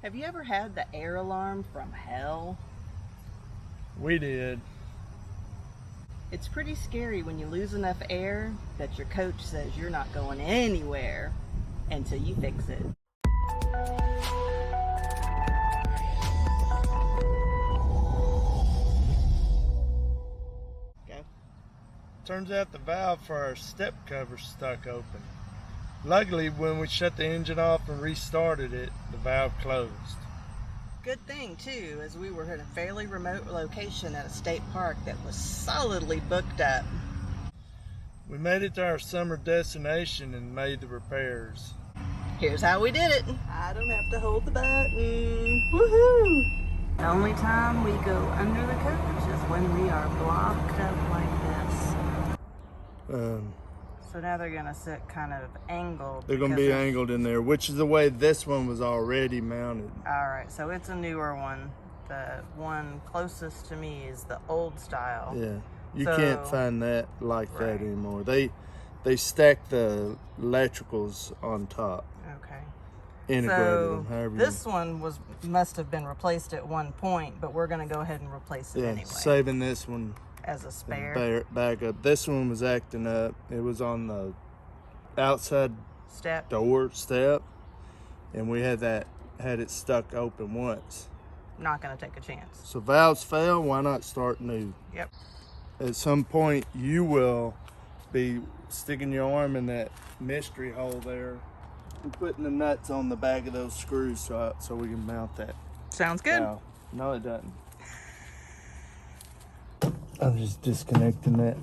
Have you ever had the air alarm from hell? We did. It's pretty scary when you lose enough air that your coach says you're not going anywhere until you fix it. Go. Turns out the valve for our step cover stuck open. Luckily, when we shut the engine off and restarted it, the valve closed. Good thing, too, as we were in a fairly remote location at a state park that was solidly booked up. We made it to our summer destination and made the repairs. Here's how we did it. I don't have to hold the button. Woohoo! The only time we go under the coach is when we are blocked up like this. So now they're gonna sit kind of angled. They're gonna be angled in there, which is the way this one was already mounted. All right, so it's a newer one. The one closest to me is the old style. Yeah, you can't find that like that anymore. They stack the electricals on top. Okay. Integrated So this one must have been replaced at one point, but we're gonna go ahead and replace it anyway. Saving this one as a spare backup. This one was acting up. It was on the outside step, and we had it stuck open once. Not gonna take a chance. So valves fail, why not start new? Yep. At some point you will be sticking your arm in that mystery hole there and putting the nuts on the back of those screws so we can mount that. Sounds good. Valve. No, it doesn't. I'm just disconnecting that.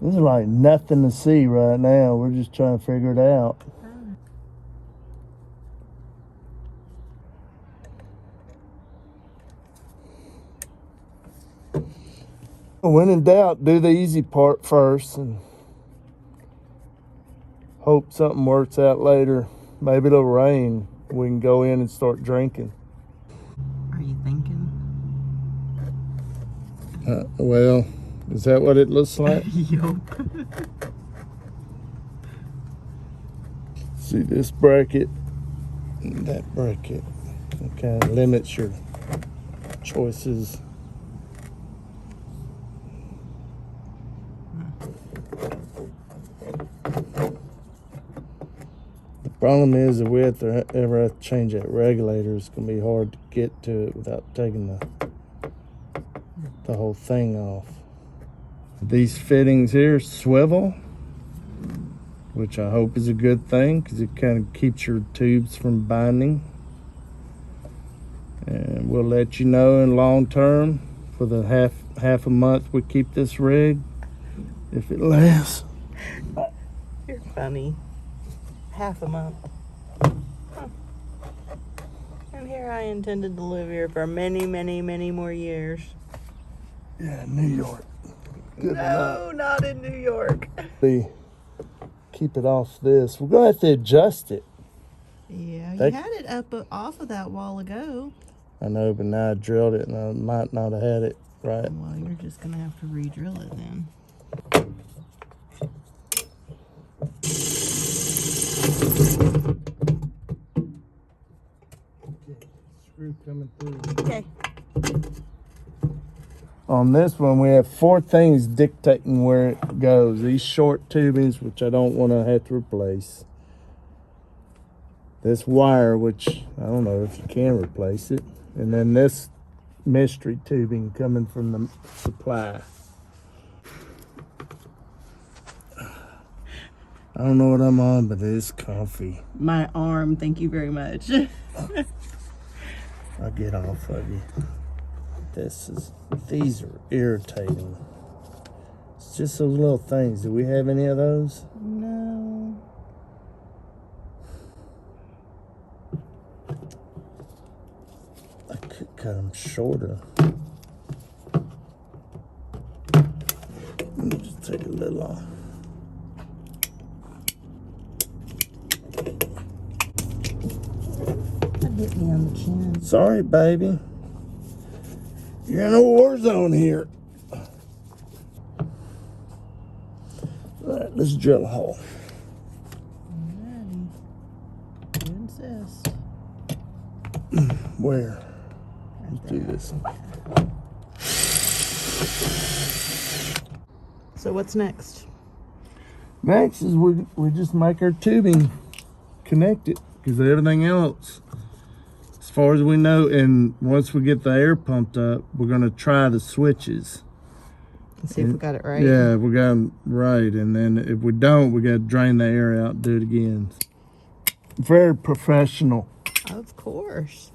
This is like nothing to see right now. We're just trying to figure it out. When in doubt, do the easy part first and hope something works out later. Maybe it'll rain. We can go in and start drinking. Are you thinking? Well, is that what it looks like? Yup. See this bracket and that bracket. It kind of limits your choices. The problem is if we ever have to change that regulator, it's going to be hard to get to it without taking the whole thing off. These fittings here swivel, which I hope is a good thing because it kind of keeps your tubes from binding. And we'll let you know in long term for the half a month we keep this rig, if it lasts. You're funny. Half a month. Huh. And here I intended to live here for many, many, many more years. Yeah, New York. Good no, not in New York. Keep it off this. We're going to have to adjust it. Yeah, you had it up off of that while ago. I know, but now I drilled it and I might not have had it right. Well, you're just going to have to re-drill it then. Screw coming through. Okay. On this one, we have 4 things dictating where it goes. These short tubings, which I don't want to have to replace. This wire, which I don't know if you can replace it. And then this mystery tubing coming from the supply. I don't know what I'm on, but it is comfy. My arm, thank you very much. I'll get off of you. These are irritating. It's just those little things. Do we have any of those? No. I could cut them shorter. Let me just take a little off. Hit me on the chin. Sorry, baby. You're in a war zone here. All right, let's drill a hole. Alrighty. You insist. Where? Let's do this. So what's next? Next is we just make our tubing connect it, because everything else, as far as we know, and once we get the air pumped up, we're gonna try the switches. Let's see if we got it right. Yeah, we got them right, and then if we don't, we gotta drain the air out and do it again. Very professional. Of course.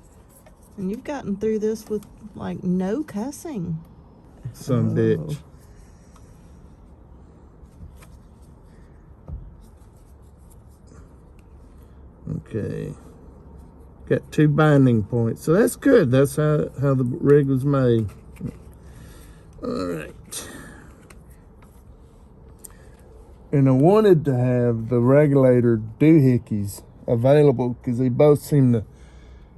And you've gotten through this with like no cussing. Some bitch. Okay. Got 2 binding points. So that's good. That's how the rig was made. All right. And I wanted to have the regulator doohickeys available because they both seem to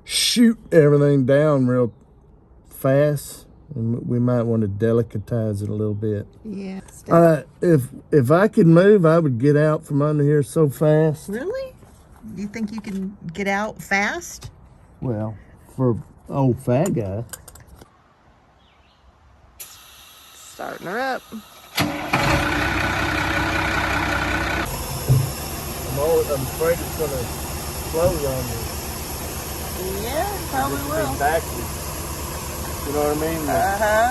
shoot everything down real fast. And we might want to delicatize it a little bit. Yeah. All right. If I could move, I would get out from under here so fast. Really? You think you can get out fast? Well, for old fat guy. Starting her up. I'm afraid it's going to explode on me. Yeah, probably It's will. backwards. You know what I mean? Uh-huh.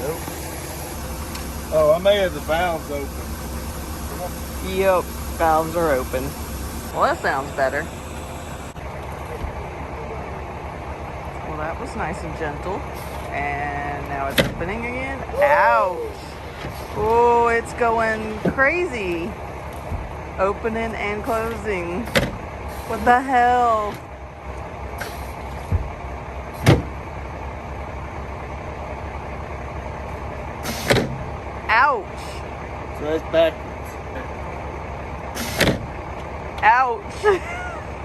Nope. Oh, I may have the valves open. Yep, valves are open. Well, that sounds better. Well, that was nice and gentle. And now it's opening again. Ouch! Oh, it's going crazy. Opening and closing. What the hell? Ouch! So that's backwards. Ouch!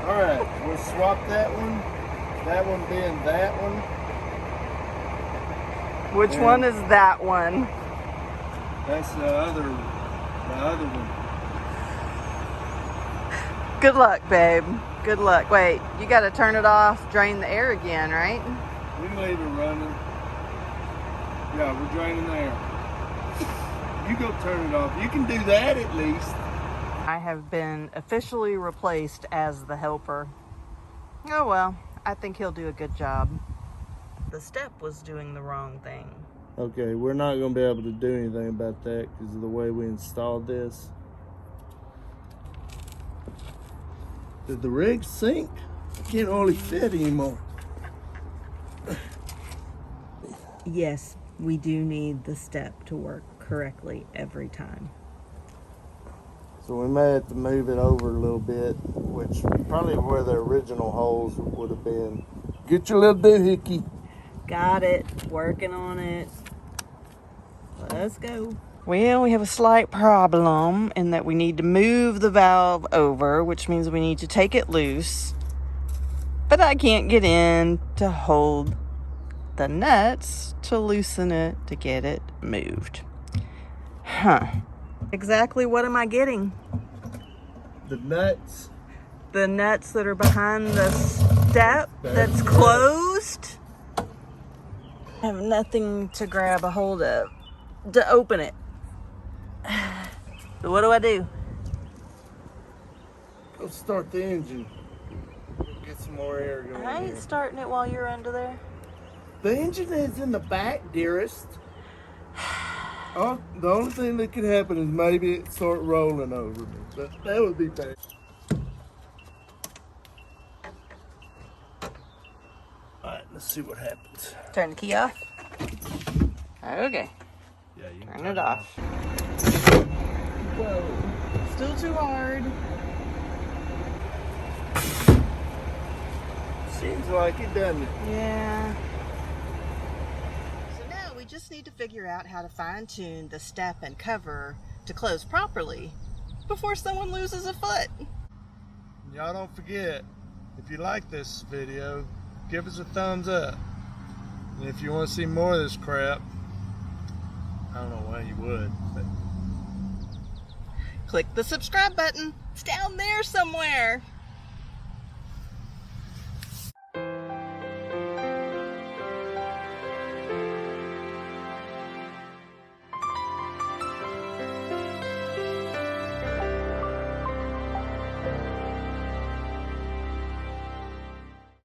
All right, we'll swap that one. That one being that one. Which one is that one? That's the other one. Good luck, babe. Good luck. Wait, you gotta turn it off, drain the air again, right? We can leave it running. Yeah, we're draining the air. You go turn it off. You can do that at least. I have been officially replaced as the helper. Oh well, I think he'll do a good job. The step was doing the wrong thing. Okay, we're not going to be able to do anything about that because of the way we installed this. Did the rig sink? I can't hardly fit anymore. Yes, we do need the step to work correctly every time. So we may have to move it over a little bit, which probably where the original holes would have been. Get your little doohickey. Got it. Working on it. Let's go. Well, we have a slight problem in that we need to move the valve over, which means we need to take it loose. But I can't get in to hold the nuts to loosen it to get it moved. Huh. Exactly what am I getting? The nuts. The nuts that are behind the step that's closed? I have nothing to grab a hold of to open it. So what do I do? Go start the engine. Get some more air going. I ain't here. starting it while you're under there. The engine is in the back, dearest. Oh, the only thing that could happen is maybe it start rolling over me, but that would be bad. All right, let's see what happens. Turn the key off. Okay. Yeah, you can Turn it off. Whoa. Still too hard. Seems like it, doesn't it? Yeah. So now we just need to figure out how to fine-tune the step and cover to close properly before someone loses a foot. Y'all don't forget, if you like this video, give us a thumbs up. And if you want to see more of this crap, I don't know why you would, but click the subscribe button. It's down there somewhere.